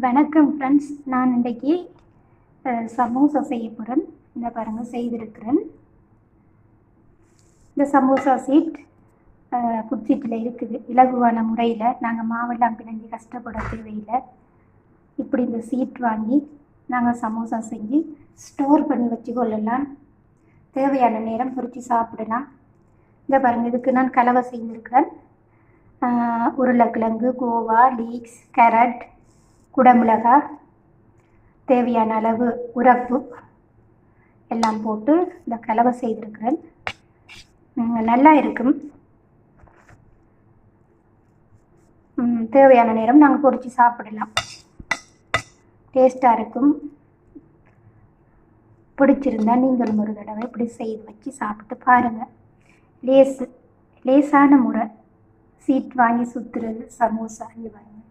வணக்கம் ஃப்ரெண்ட்ஸ். நான் இன்றைக்கி சமோசா செய்ய போகிறேன். இந்த பாருங்கள் செய்திருக்கிறேன். இந்த சமோசா சீட் குச்சிட்டில் இருக்குது. இலகுவான முறையில் நாங்கள் மாவெல்லாம் பிணைஞ்சி கஷ்டப்பட தேவையில்லை. இப்படி இந்த சீட் வாங்கி நாங்கள் சமோசா செஞ்சு ஸ்டோர் பண்ணி வச்சுக்கொள்ளலாம். தேவையான நேரம் பொரித்து சாப்பிடலாம். இந்த பாருங்கள், இதுக்கு நான் கலவை செய்திருக்கிறேன். உருளைக்கிழங்கு, கோவா, லீக்ஸ், கேரட், குடமிளகாய், தேவையான அளவு உரப்பு எல்லாம் போட்டு இந்த கலவை செய்திருக்கிறேன். நல்லா இருக்கும். தேவையான நேரம் நாங்கள் பொரித்து சாப்பிடலாம். டேஸ்ட்டாக இருக்கும். பிடிச்சிருந்தா நீங்களும் ஒரு தடவை இப்படி செய்து வச்சு சாப்பிட்டு பாருங்கள். லேசான முறை சீட் வாங்கி சுற்றுறது சமோசா. இங்கே பாருங்கள்.